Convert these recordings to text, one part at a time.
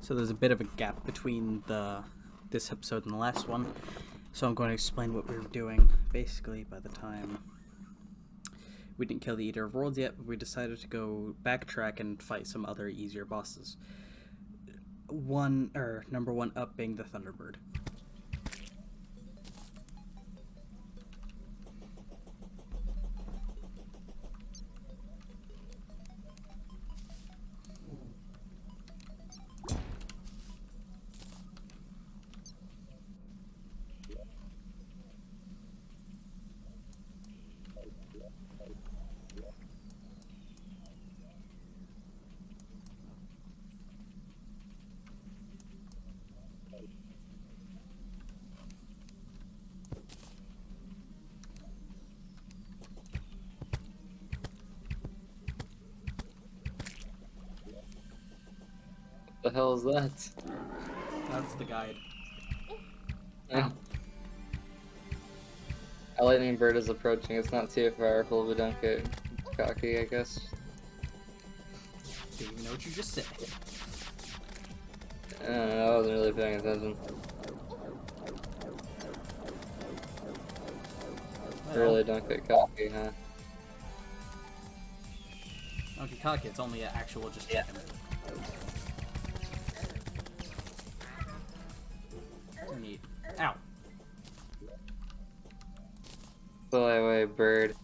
So there's a bit of a gap between this episode and the last one, so I'm going to explain what we were doing. Basically, by the time we didn't kill the Eater of Worlds yet, but we decided to go backtrack and fight some other easier bosses. Number one up being the Thunderbird. The hell is that? That's the guide. Yeah. A lightning bird is approaching. It's not too powerful, but don't get cocky, I guess. Didn't even know what you just said. I don't know, I wasn't really paying attention. Well, Really don't get cocky, huh? don't get cocky, it's only an actual just chicken. Neat. Ow. Fly away, bird.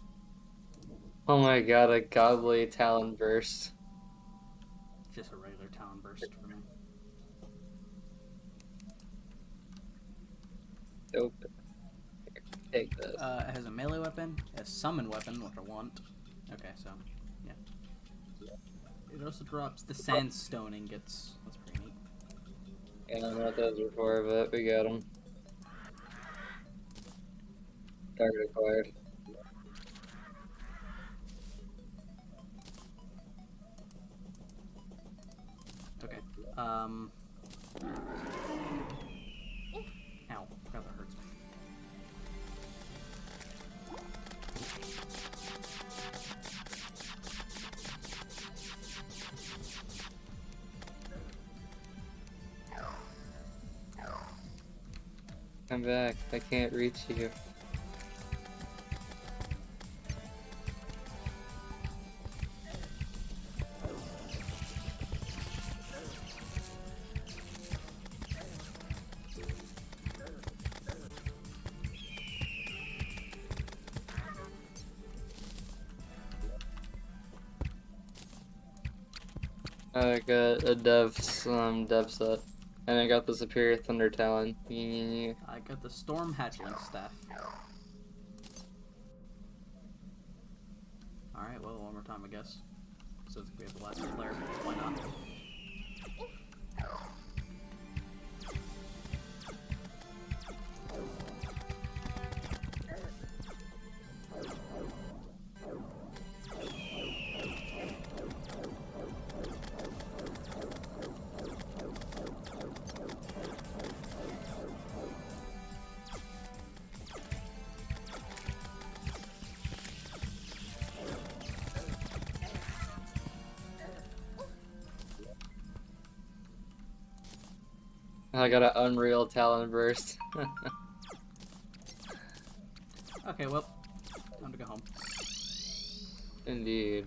Oh my god, a godly talon burst. Just a regular talon burst for me. Dope. Take this. It has a melee weapon, a summon weapon, which I want. Okay, so, yeah. It also drops the sandstone ingots. That's pretty neat. Yeah, I don't know what those are for, but we got them. Target acquired. Okay. Ow. God, that hurts. Come back. I can't reach you. I got a dev set. And I got the Superior Thunder Talon. I got the Storm Hatchling Staff. Alright, well, one more time, I guess. Since we have the last player, why not? I got an Unreal Talon Burst. Okay, well, time to go home. Indeed.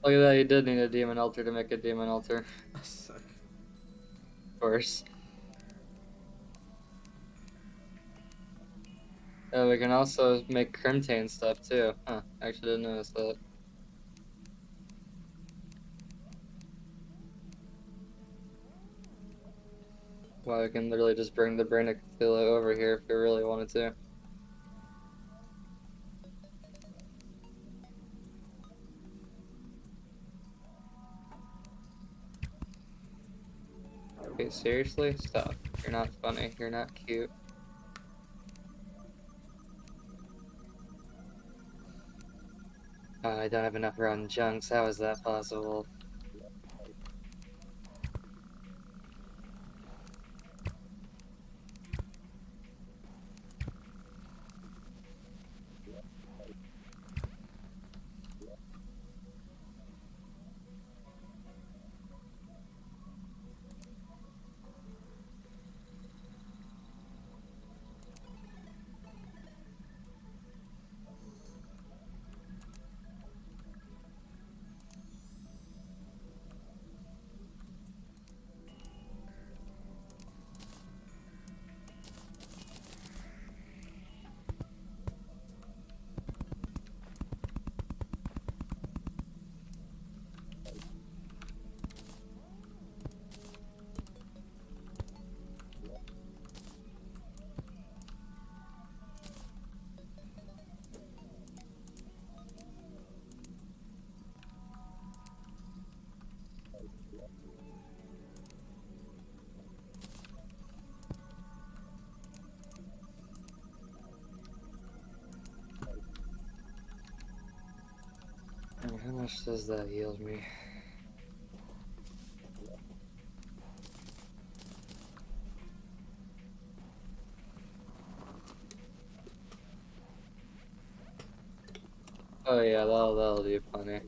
Look at that, you did need a demon altar to make a demon altar. Sick. Of course. We can also make crimtane stuff too. Huh, actually didn't notice that. Wow, we can literally just bring the brain of Cthulhu over here if we really wanted to. Okay, seriously? Stop. You're not funny. You're not cute. I don't have enough rotten chunks. How is that possible? How much does that yield me? Oh yeah, that'll do plenty.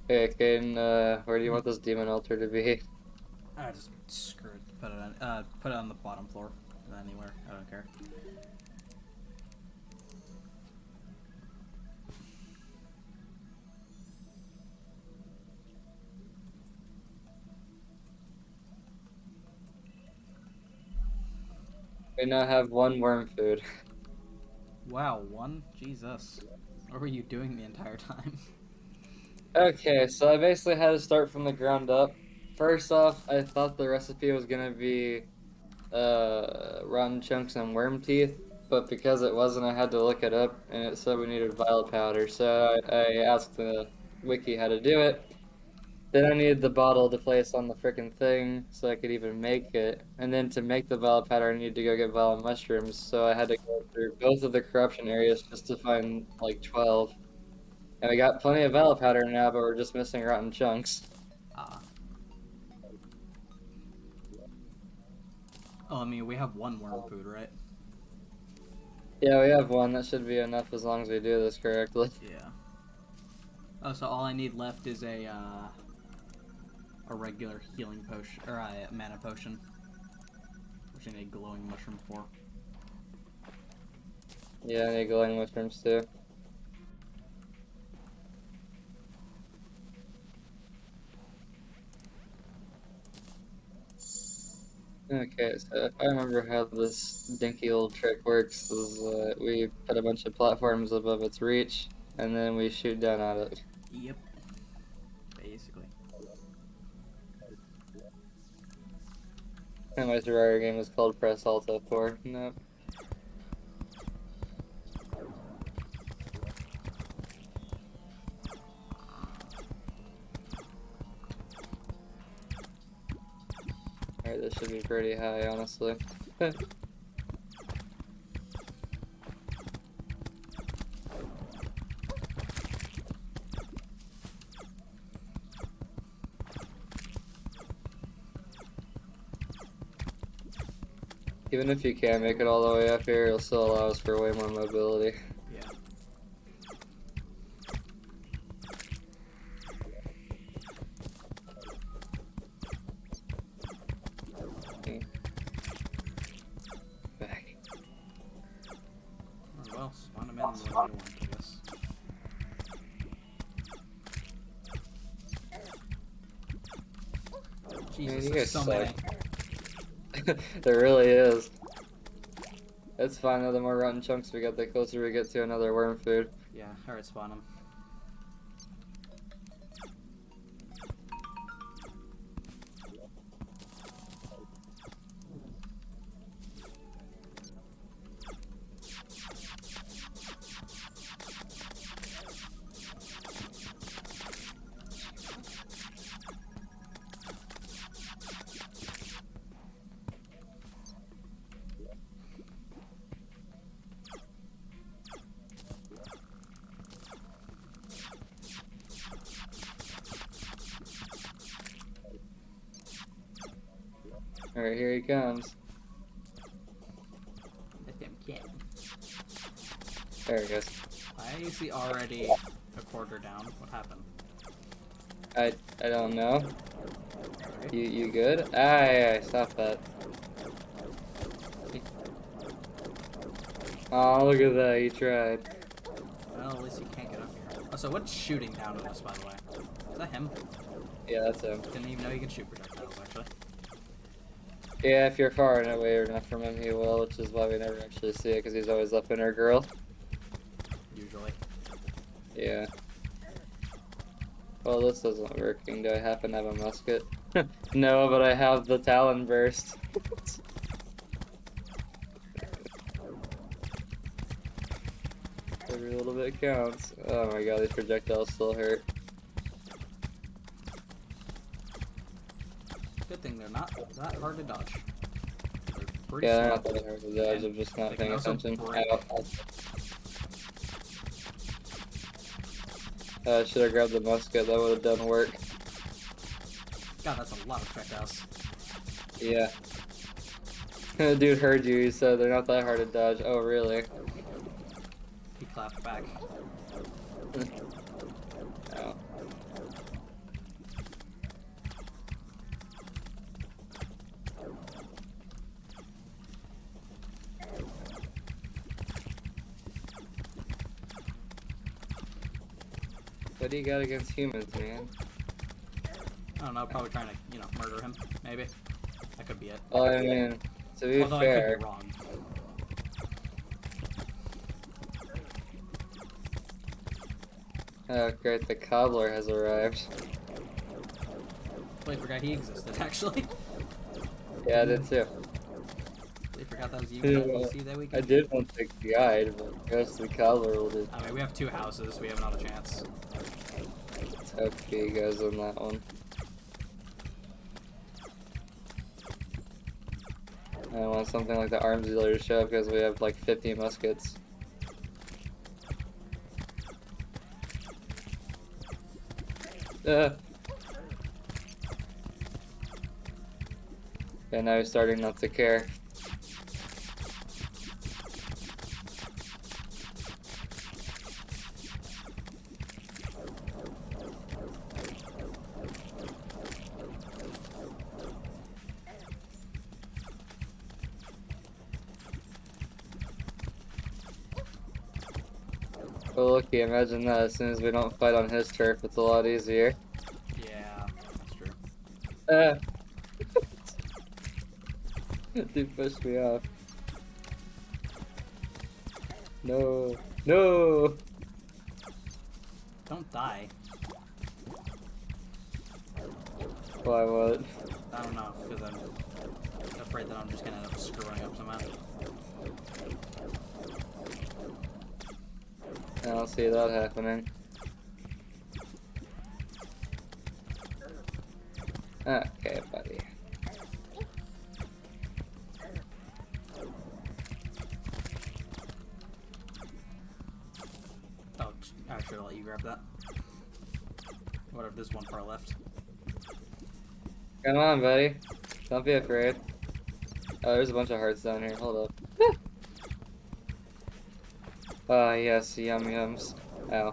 Hey, Caden, where do you want this demon altar to be? I just screwed. Put it on the bottom floor. Anywhere. I don't care. We now have one worm food. Wow, one? Jesus. What were you doing the entire time? Okay, so I basically had to start from the ground up. First off, I thought the recipe was gonna be rotten chunks and worm teeth, but because it wasn't, I had to look it up, and it said we needed violet powder, so I asked the wiki how to do it. Then I needed the bottle to place on the frickin' thing so I could even make it. And then to make the violet powder, I needed to go get violet mushrooms, so I had to go through both of the corruption areas just to find like 12. And we got plenty of violet powder now, but we're just missing rotten chunks. Ah. Oh, I mean, we have one worm food, right? Yeah, we have one. That should be enough as long as we do this correctly. Yeah. Oh, so all I need left is a regular healing potion, or a mana potion. Which I need glowing mushroom for. Yeah, I need glowing mushrooms too. Okay, so if I remember how this dinky old trick works, is we put a bunch of platforms above its reach, and then we shoot down at it. Yep. Basically. And my Terraria game is called Press Alt F4. Nope. Alright, this should be pretty high, honestly. Even if you can't make it all the way up here, it'll still allow us for way more mobility. Yeah. Back. Oh, well, spawn them in when you want, I guess. Jesus, Man, you there's guys so suck. many. There really is. It's fine though, the more rotten chunks we get, the closer we get to another worm food. Yeah, alright, spawn them. Alright, here he comes. That damn cat. There he goes. Why is he already a quarter down? What happened? I don't know. Alright. You good? Ah, yeah, stop that. Oh, look at that, you tried. Well, at least he can't get up here. Oh, so what's shooting down at us, by the way? Is that him? Yeah, that's him. Didn't even know you can shoot projectiles, actually. Yeah, if you're far away enough from him, he will, which is why we never actually see it, because he's always up in our grill. Usually. Yeah. Well, this isn't working. Do I happen to have a musket? No, but I have the Talon Burst. Every little bit counts. Oh my god, these projectiles still hurt. Good thing they're not that hard to dodge. They're pretty Yeah, they're small. not that hard to dodge, I'm just not They can paying also attention. break. I should have grabbed the musket, that would have done work. God, that's a lot of projectiles. Yeah. Dude heard you, he said they're not that hard to dodge. Oh, really? He clapped back. Oh. What do you got against humans, man? I don't know, probably trying to, you know, murder him, maybe. That could be it. Well, I mean, to be Although I fair, could be wrong. oh great, the cobbler has arrived. Totally forgot he existed, actually. Yeah, I did too. Totally forgot that was you. Yeah, NPC that we I could. did want the guide, but I guess the cobbler will do. I mean, we have 2 houses. We have not a chance. It's okay, guys, on that one. I want something like the arms dealer to show up because we have like 50 muskets. And now he's starting not to care. Oh, looky, imagine that. As soon as we don't fight on his turf, it's a lot easier. Yeah, that's true. Dude pushed me off. No. No! Don't die. Why, what? I don't know, because I'm afraid that I'm just gonna end up screwing up somehow. I don't see that happening. Okay, buddy. Oh, I should let you grab that. Whatever, there's one part left. Come on, buddy. Don't be afraid. Oh, there's a bunch of hearts down here. Hold up. Ah, yes, yum yums. Ow.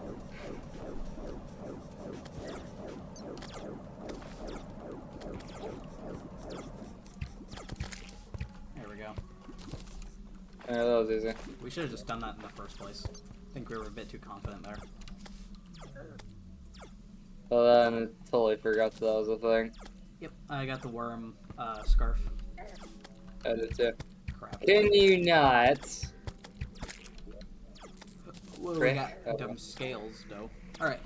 There we go. Yeah, that was easy. We should have just done that in the first place. I think we were a bit too confident there. Well, then I totally forgot that was a thing. Yep, I got the worm scarf. I did too. Crap. Can you not? What do we got? Dumb scales, though. Alright.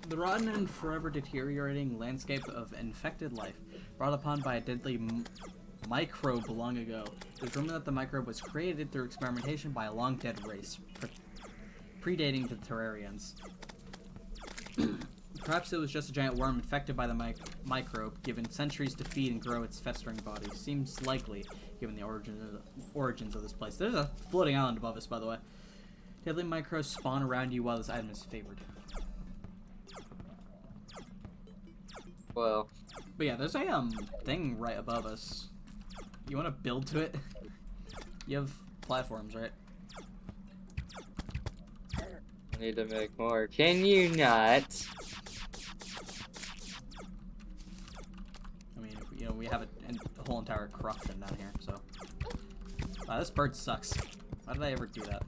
The rotten and forever deteriorating landscape of infected life, brought upon by a deadly microbe long ago. There's rumor that the microbe was created through experimentation by a long dead race, predating the Terrarians. Perhaps it was just a giant worm infected by the microbe, given centuries to feed and grow its festering body. Seems likely, given the origins of this place. There's a floating island above us, by the way. Deadly microbes spawn around you while this item is favored. Well. But yeah, there's a thing right above us. You want to build to it? You have platforms, right? I need to make more. Can you not? I mean, you know, we have a whole entire corruption down here, so. Wow, this bird sucks. Why did I ever do that?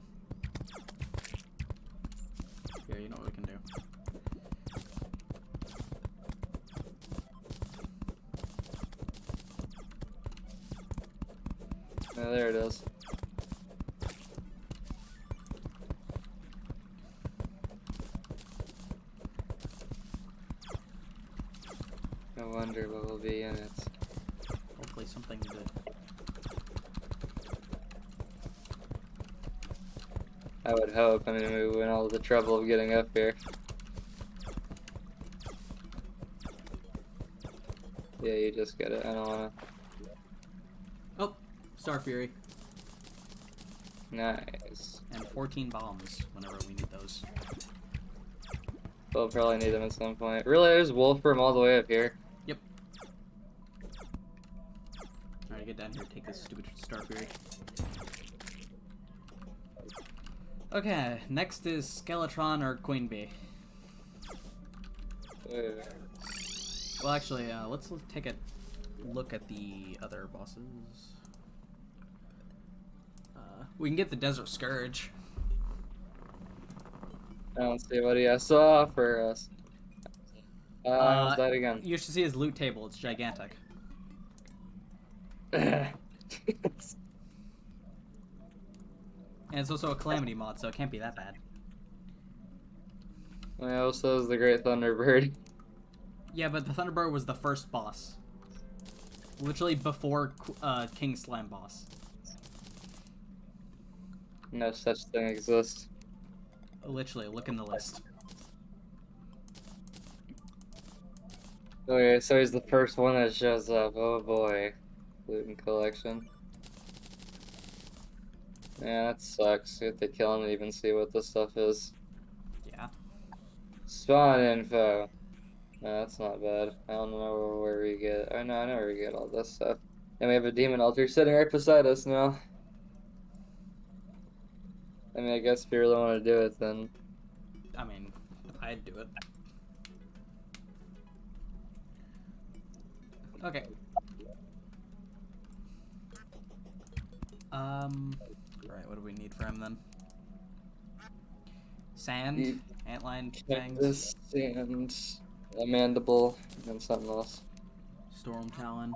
Here, you know what we can do. Oh, there it is. No wonder what will be in it. Hopefully something good. I would hope. I mean, we went all the trouble of getting up here. Yeah, you just get it. I don't wanna. Oh, Star Fury. Nice. And 14 bombs whenever we need those. We'll probably need them at some point. Really, there's Wolfram all the way up here. Yep. Alright, get down here, take this stupid Star Fury. Okay, next is Skeletron or Queen Bee. Well, actually, let's take a look at the other bosses. We can get the Desert Scourge. I don't see what he has to offer us. I almost died again. You should see his loot table. It's gigantic. And it's also a calamity mod, so it can't be that bad. Well, so is the Great Thunderbird. Yeah, but the Thunderbird was the first boss. Literally before King Slam boss. No such thing exists. Literally, look in the list. Okay, so he's the first one that shows up. Oh boy. Loot and collection. Yeah, that sucks. You have to kill him to even see what this stuff is. Yeah. Spawn info. No, that's not bad. I don't know where we get. Oh no, I know where we get all this stuff. And we have a demon altar sitting right beside us now. I mean, I guess if you really want to do it, then. I mean, I'd do it. Okay. Right, what do we need for him then? Sand, antline, fangs, This and a mandible and something else. storm talon.